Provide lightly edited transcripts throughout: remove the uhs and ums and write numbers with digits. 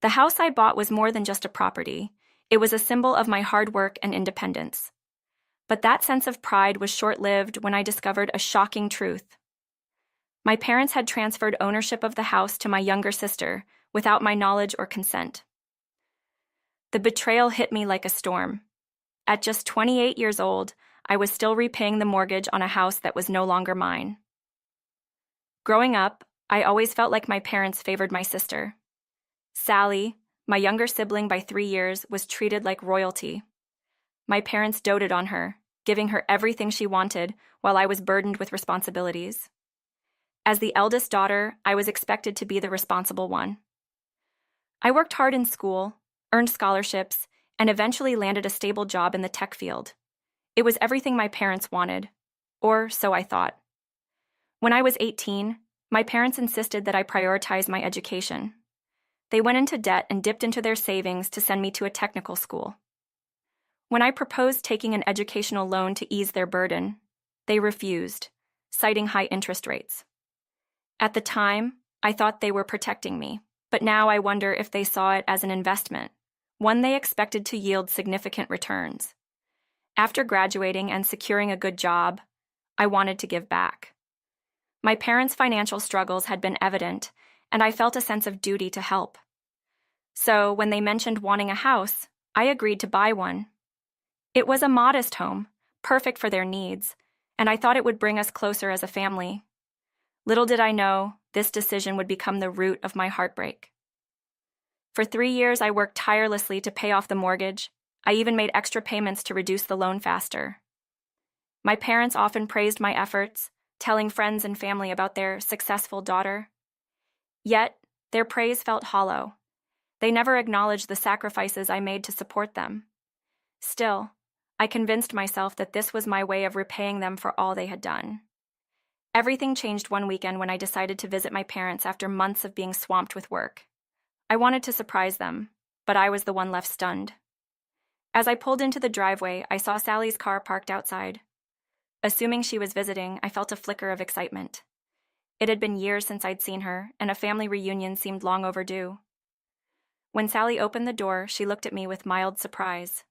The house I bought was more than just a property. It was a symbol of my hard work and independence. But that sense of pride was short-lived when I discovered a shocking truth. My parents had transferred ownership of the house to my younger sister without my knowledge or consent. The betrayal hit me like a storm. At just 28 years old, I was still repaying the mortgage on a house that was no longer mine. Growing up, I always felt like my parents favored my sister. Sally, my younger sibling by 3 years, was treated like royalty. My parents doted on her, giving her everything she wanted while I was burdened with responsibilities. As the eldest daughter, I was expected to be the responsible one. I worked hard in school, earned scholarships, and eventually landed a stable job in the tech field. It was everything my parents wanted, or so I thought. When I was 18, my parents insisted that I prioritize my education. They went into debt and dipped into their savings to send me to a technical school. When I proposed taking an educational loan to ease their burden, they refused, citing high interest rates. At the time, I thought they were protecting me, but now I wonder if they saw it as an investment, one they expected to yield significant returns. After graduating and securing a good job, I wanted to give back. My parents' financial struggles had been evident, and I felt a sense of duty to help. So, when they mentioned wanting a house, I agreed to buy one. It was a modest home, perfect for their needs, and I thought it would bring us closer as a family. Little did I know, this decision would become the root of my heartbreak. For 3 years, I worked tirelessly to pay off the mortgage. I even made extra payments to reduce the loan faster. My parents often praised my efforts, telling friends and family about their successful daughter. Yet, their praise felt hollow. They never acknowledged the sacrifices I made to support them. Still, I convinced myself that this was my way of repaying them for all they had done. Everything changed one weekend when I decided to visit my parents after months of being swamped with work. I wanted to surprise them, but I was the one left stunned. As I pulled into the driveway, I saw Sally's car parked outside. Assuming she was visiting, I felt a flicker of excitement. It had been years since I'd seen her, and a family reunion seemed long overdue. When Sally opened the door, she looked at me with mild surprise.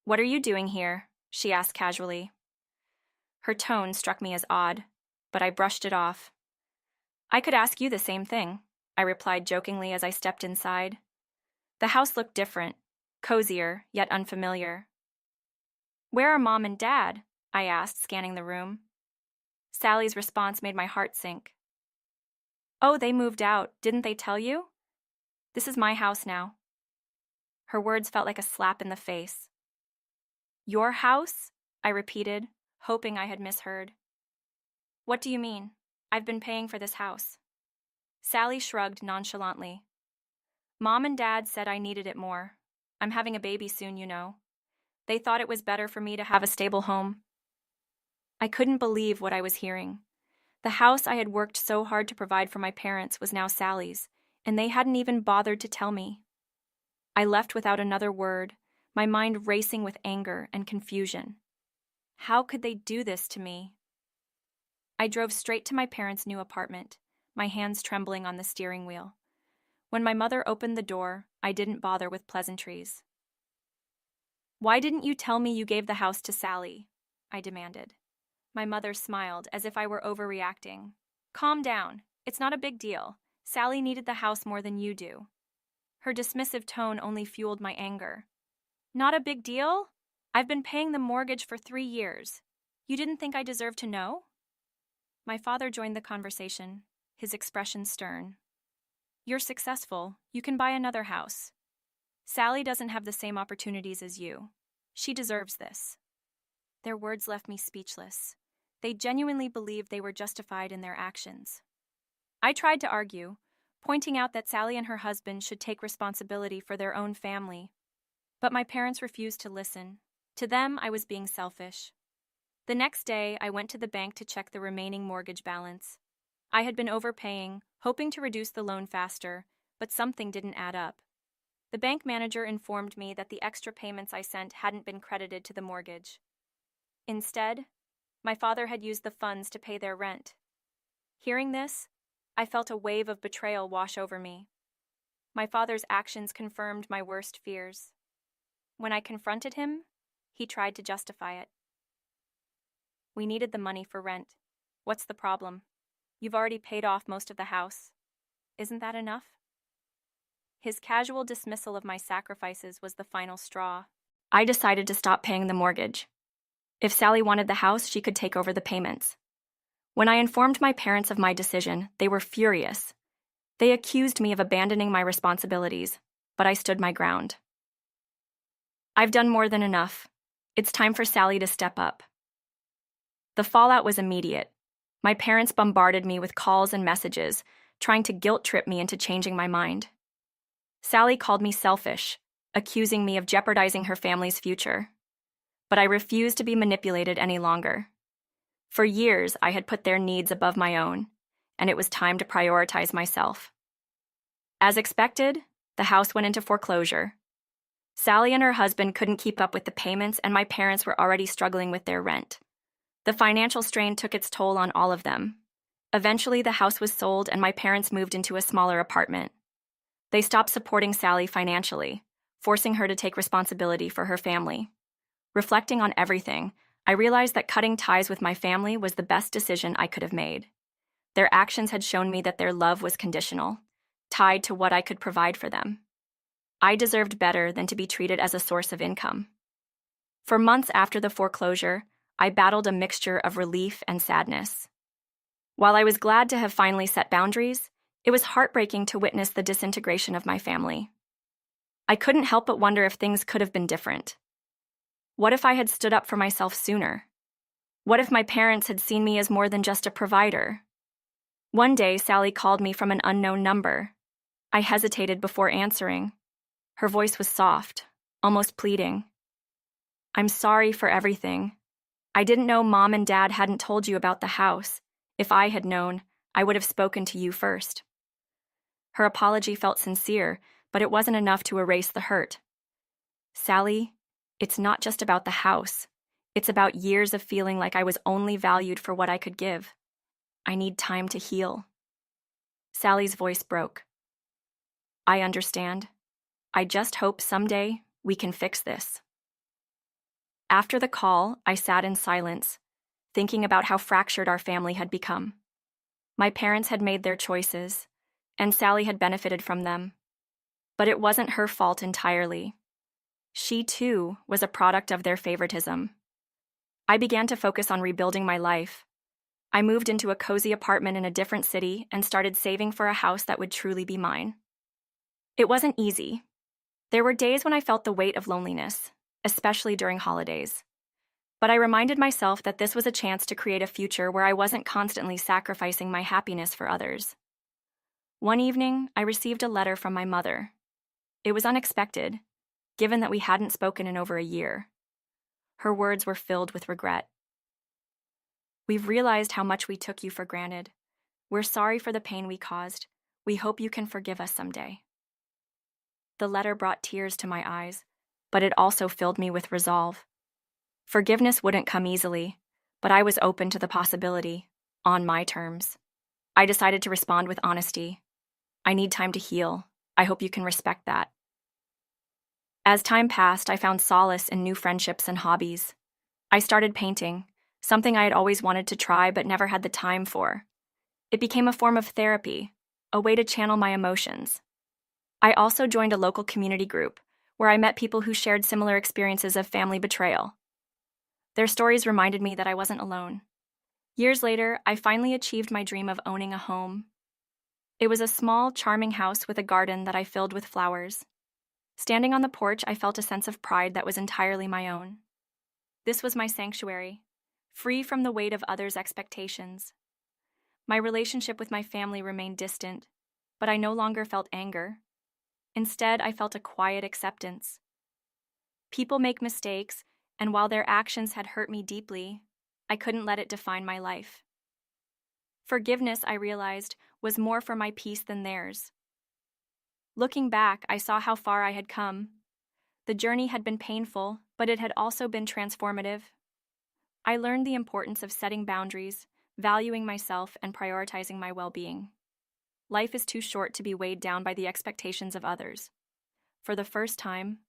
"What are you doing here?" she asked casually. Her tone struck me as odd, but I brushed it off. "I could ask you the same thing," I replied jokingly as I stepped inside. The house looked different, cozier, yet unfamiliar. "Where are Mom and Dad?" I asked, scanning the room. Sally's response made my heart sink. "Oh, they moved out. Didn't they tell you? This is my house now." Her words felt like a slap in the face. "Your house?" I repeated, hoping I had misheard. "What do you mean? I've been paying for this house." Sally shrugged nonchalantly. "Mom and Dad said I needed it more. I'm having a baby soon, you know. They thought it was better for me to have a stable home." I couldn't believe what I was hearing. The house I had worked so hard to provide for my parents was now Sally's, and they hadn't even bothered to tell me. I left without another word, my mind racing with anger and confusion. How could they do this to me? I drove straight to my parents' new apartment, my hands trembling on the steering wheel. When my mother opened the door, I didn't bother with pleasantries. "Why didn't you tell me you gave the house to Sally?" I demanded. My mother smiled as if I were overreacting. "Calm down. It's not a big deal. Sally needed the house more than you do." Her dismissive tone only fueled my anger. "Not a big deal? I've been paying the mortgage for 3 years. You didn't think I deserved to know?" My father joined the conversation, his expression stern. "You're successful. You can buy another house. Sally doesn't have the same opportunities as you. She deserves this." Their words left me speechless. They genuinely believed they were justified in their actions. I tried to argue, pointing out that Sally and her husband should take responsibility for their own family. But my parents refused to listen. To them, I was being selfish. The next day, I went to the bank to check the remaining mortgage balance. I had been overpaying, hoping to reduce the loan faster, but something didn't add up. The bank manager informed me that the extra payments I sent hadn't been credited to the mortgage. Instead, my father had used the funds to pay their rent. Hearing this, I felt a wave of betrayal wash over me. My father's actions confirmed my worst fears. When I confronted him, he tried to justify it. We needed the money for rent. What's the problem? You've already paid off most of the house. Isn't that enough? His casual dismissal of my sacrifices was the final straw. I decided to stop paying the mortgage. If Sally wanted the house, she could take over the payments. When I informed my parents of my decision, they were furious. They accused me of abandoning my responsibilities, but I stood my ground. I've done more than enough. It's time for Sally to step up. The fallout was immediate. My parents bombarded me with calls and messages, trying to guilt-trip me into changing my mind. Sally called me selfish, accusing me of jeopardizing her family's future. But I refused to be manipulated any longer. For years, I had put their needs above my own, and it was time to prioritize myself. As expected, the house went into foreclosure. Sally and her husband couldn't keep up with the payments, and my parents were already struggling with their rent. The financial strain took its toll on all of them. Eventually, the house was sold, and my parents moved into a smaller apartment. They stopped supporting Sally financially, forcing her to take responsibility for her family. Reflecting on everything, I realized that cutting ties with my family was the best decision I could have made. Their actions had shown me that their love was conditional, tied to what I could provide for them. I deserved better than to be treated as a source of income. For months after the foreclosure, I battled a mixture of relief and sadness. While I was glad to have finally set boundaries, it was heartbreaking to witness the disintegration of my family. I couldn't help but wonder if things could have been different. What if I had stood up for myself sooner? What if my parents had seen me as more than just a provider? One day, Sally called me from an unknown number. I hesitated before answering. Her voice was soft, almost pleading. "I'm sorry for everything. I didn't know Mom and Dad hadn't told you about the house. If I had known, I would have spoken to you first." Her apology felt sincere, but it wasn't enough to erase the hurt. "Sally, it's not just about the house. It's about years of feeling like I was only valued for what I could give. I need time to heal." Sally's voice broke. "I understand. I just hope someday we can fix this." After the call, I sat in silence, thinking about how fractured our family had become. My parents had made their choices, and Sally had benefited from them. But it wasn't her fault entirely. She, too, was a product of their favoritism. I began to focus on rebuilding my life. I moved into a cozy apartment in a different city and started saving for a house that would truly be mine. It wasn't easy. There were days when I felt the weight of loneliness, especially during holidays. But I reminded myself that this was a chance to create a future where I wasn't constantly sacrificing my happiness for others. One evening, I received a letter from my mother. It was unexpected, given that we hadn't spoken in over a year. Her words were filled with regret. "We've realized how much we took you for granted. We're sorry for the pain we caused. We hope you can forgive us someday." The letter brought tears to my eyes, but it also filled me with resolve. Forgiveness wouldn't come easily, but I was open to the possibility, on my terms. I decided to respond with honesty. "I need time to heal. I hope you can respect that." As time passed, I found solace in new friendships and hobbies. I started painting, something I had always wanted to try but never had the time for. It became a form of therapy, a way to channel my emotions. I also joined a local community group, where I met people who shared similar experiences of family betrayal. Their stories reminded me that I wasn't alone. Years later, I finally achieved my dream of owning a home. It was a small, charming house with a garden that I filled with flowers. Standing on the porch, I felt a sense of pride that was entirely my own. This was my sanctuary, free from the weight of others' expectations. My relationship with my family remained distant, but I no longer felt anger. Instead, I felt a quiet acceptance. People make mistakes, and while their actions had hurt me deeply, I couldn't let it define my life. Forgiveness, I realized, was more for my peace than theirs. Looking back, I saw how far I had come. The journey had been painful, but it had also been transformative. I learned the importance of setting boundaries, valuing myself, and prioritizing my well-being. Life is too short to be weighed down by the expectations of others. For the first time,